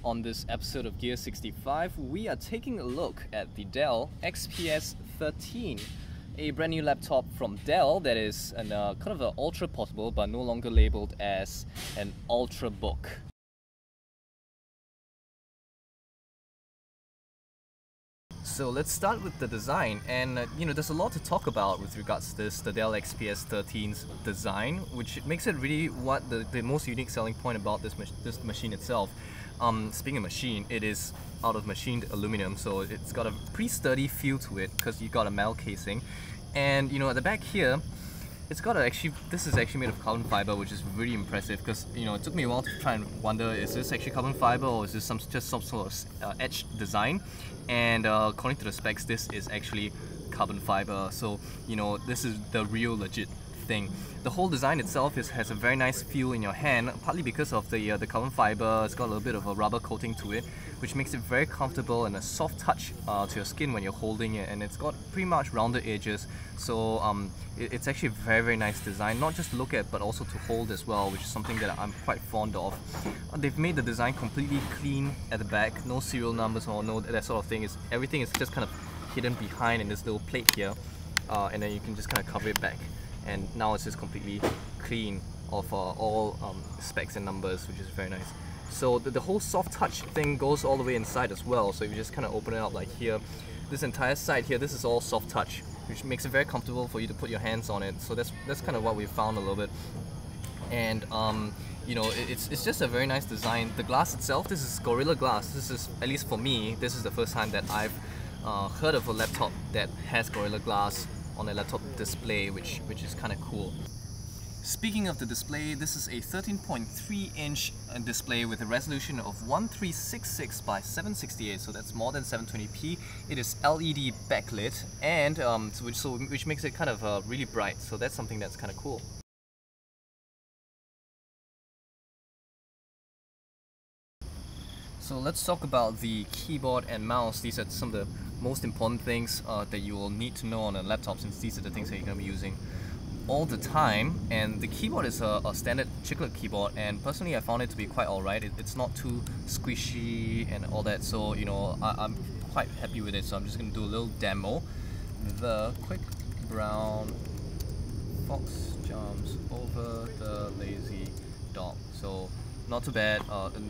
On this episode of Gear65, we are taking a look at the Dell XPS 13, a brand new laptop from Dell that is kind of an ultra portable but no longer labeled as an ultrabook. So let's start with the design, and there's a lot to talk about with regards to this, the Dell XPS 13's design, which makes it really what the most unique selling point about this machine itself. Speaking of machine, it is out of machined aluminum, so it's got a pretty sturdy feel to it because you got a metal casing, and at the back here, it's got this is actually made of carbon fiber, which is really impressive because it took me a while to try and wonder, is this actually carbon fiber or is this just some sort of etched design? And according to the specs, this is actually carbon fiber. So this is the real legit thing. The whole design itself has a very nice feel in your hand, partly because of the carbon fiber. It's got a little bit of a rubber coating to it, which makes it very comfortable and a soft touch to your skin when you're holding it. And it's got pretty much rounded edges, so it's actually a very, very nice design, not just to look at but also to hold as well, which is something that I'm quite fond of. They've made the design completely clean at the back, no serial numbers or no that sort of thing. Everything is just kind of hidden behind in this little plate here, and then you can just kind of cover it back. And now it's just completely clean of all specs and numbers, which is very nice. So the whole soft touch thing goes all the way inside as well. So if you just kind of open it up like here, this entire side here, this is all soft touch, which makes it very comfortable for you to put your hands on it. So that's kind of what we found a little bit. And it's just a very nice design. The glass itself, this is Gorilla Glass. This is, at least for me, this is the first time that I've heard of a laptop that has Gorilla Glass on a laptop display, which is kind of cool. Speaking of the display, this is a 13.3-inch display with a resolution of 1366 by 768, so that's more than 720p. It is LED backlit, and which makes it kind of really bright. So that's something that's kind of cool. So let's talk about the keyboard and mouse. These are some of the most important things that you will need to know on a laptop, since these are the things that you're going to be using all the time. And the keyboard is a standard chiclet keyboard, and personally I found it to be quite alright. It's not too squishy and all that, so I'm quite happy with it. So I'm just going to do a little demo. The quick brown fox jumps over the lazy dog. So not too bad.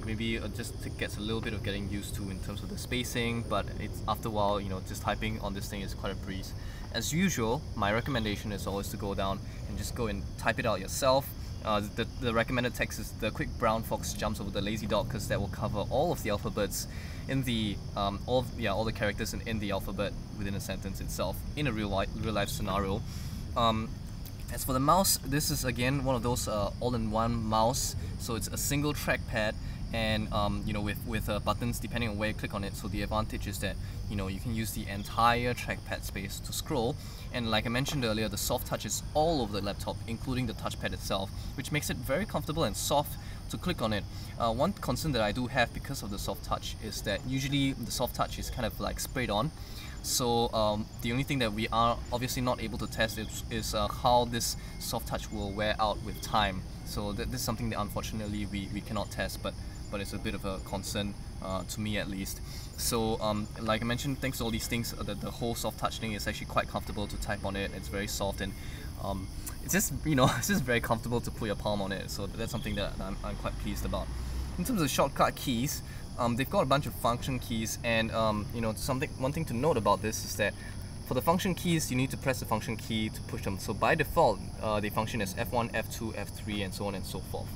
Maybe it just gets a little bit of getting used to in terms of the spacing, but it's after a while, just typing on this thing is quite a breeze. As usual, my recommendation is always to go down and just go and type it out yourself. The recommended text is the quick brown fox jumps over the lazy dog, because that will cover all of the alphabets in the all the characters in the alphabet within a sentence itself in a real life scenario. As for the mouse, this is again one of those all-in-one mouse, so it's a single trackpad, and with buttons depending on where you click on it. So the advantage is that you can use the entire trackpad space to scroll, and like I mentioned earlier, the soft touch is all over the laptop, including the touchpad itself, which makes it very comfortable and soft to click on it. One concern that I do have because of the soft touch is that usually the soft touch is kind of like sprayed on. So the only thing that we are obviously not able to test is how this soft touch will wear out with time. So this is something that unfortunately we cannot test, but it's a bit of a concern to me at least. So like I mentioned, thanks to all these things, the whole soft touch thing is actually quite comfortable to type on it. It's very soft, and it's just it's just very comfortable to put your palm on it. So that's something that I'm quite pleased about. In terms of shortcut keys, they've got a bunch of function keys, and one thing to note about this is that for the function keys, you need to press the function key to push them. So by default, they function as F1, F2, F3, and so on and so forth.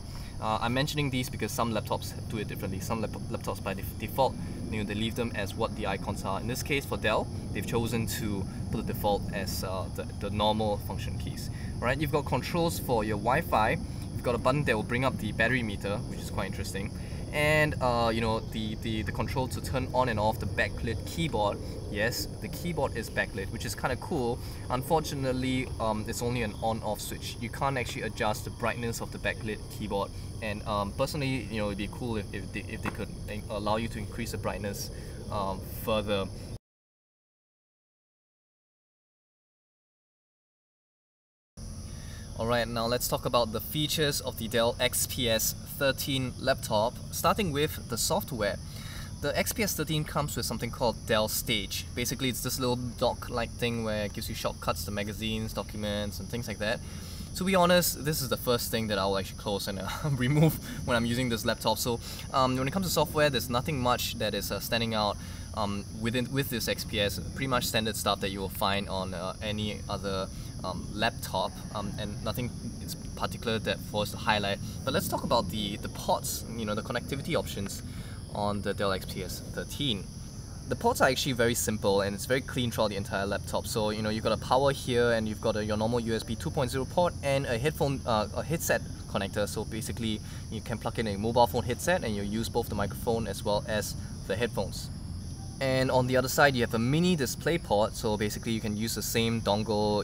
I'm mentioning these because some laptops do it differently. Some laptops by default, they leave them as what the icons are. In this case, for Dell, they've chosen to put the default as the normal function keys. Right? You've got controls for your Wi-Fi. You've got a button that will bring up the battery meter, which is quite interesting. And the control to turn on and off the backlit keyboard. Yes, the keyboard is backlit, which is kind of cool. Unfortunately, it's only an on-off switch. You can't actually adjust the brightness of the backlit keyboard. And personally, it'd be cool if they could allow you to increase the brightness further. Alright, now let's talk about the features of the Dell XPS 13 laptop, starting with the software. The XPS 13 comes with something called Dell Stage. Basically, it's this little dock-like thing where it gives you shortcuts to magazines, documents, and things like that. To be honest, this is the first thing that I'll actually close and remove when I'm using this laptop. So when it comes to software, there's nothing much that is standing out with this XPS. Pretty much standard stuff that you will find on any other laptop, and nothing is particular that for us to highlight. But let's talk about the ports, the connectivity options on the Dell XPS 13. The ports are actually very simple and it's very clean throughout the entire laptop. So you've got a power here, and you've got your normal USB 2.0 port and a headset connector. So basically you can plug in a mobile phone headset and you use both the microphone as well as the headphones. And on the other side, you have a mini display port, so basically you can use the same dongle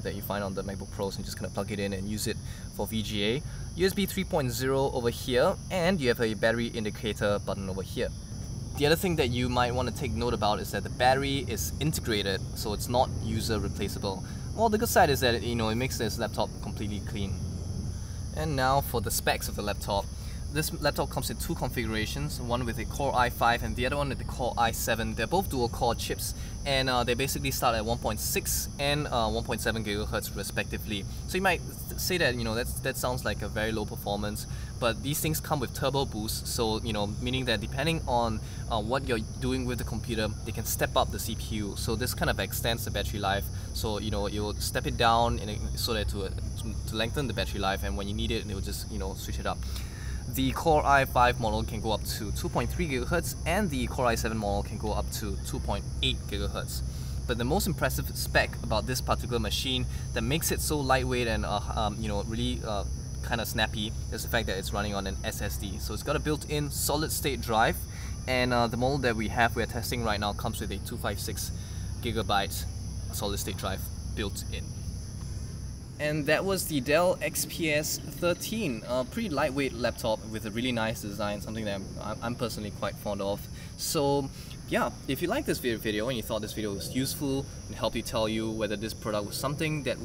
that you find on the MacBook Pros and just kind of plug it in and use it for VGA. USB 3.0 over here, and you have a battery indicator button over here. The other thing that you might want to take note about is that the battery is integrated, so it's not user replaceable. Well, the good side is that it makes this laptop completely clean. And now for the specs of the laptop. This laptop comes in two configurations, one with a Core i5 and the other one with the Core i7. They're both dual-core chips, and they basically start at 1.6 and 1.7 GHz respectively. So you might say that that sounds like a very low performance, but these things come with turbo boost, so meaning that depending on what you're doing with the computer, they can step up the CPU. So this kind of extends the battery life. So you'll step it down so that to lengthen the battery life, and when you need it, it will just switch it up. The Core i5 model can go up to 2.3 GHz and the Core i7 model can go up to 2.8 GHz. But the most impressive spec about this particular machine that makes it so lightweight and really kind of snappy is the fact that it's running on an SSD. So it's got a built-in solid-state drive, and the model that we're testing right now comes with a 256 GB solid-state drive built in. And that was the Dell XPS 13, a pretty lightweight laptop with a really nice design, something that I'm personally quite fond of. So yeah, if you like this video and you thought this video was useful and helped tell you whether this product was something that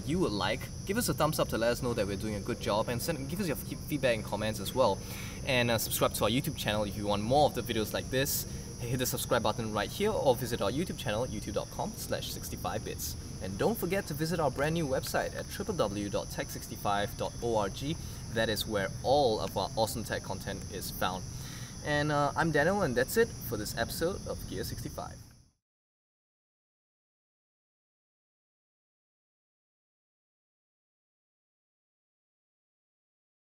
you would like, give us a thumbs up to let us know that we're doing a good job, and give us your feedback and comments as well. And subscribe to our YouTube channel if you want more of the videos like this. Hit the subscribe button right here or visit our YouTube channel, youtube.com/65bits. And don't forget to visit our brand new website at www.tech65.org. That is where all of our awesome tech content is found. And I'm Daniel, and that's it for this episode of Gear65.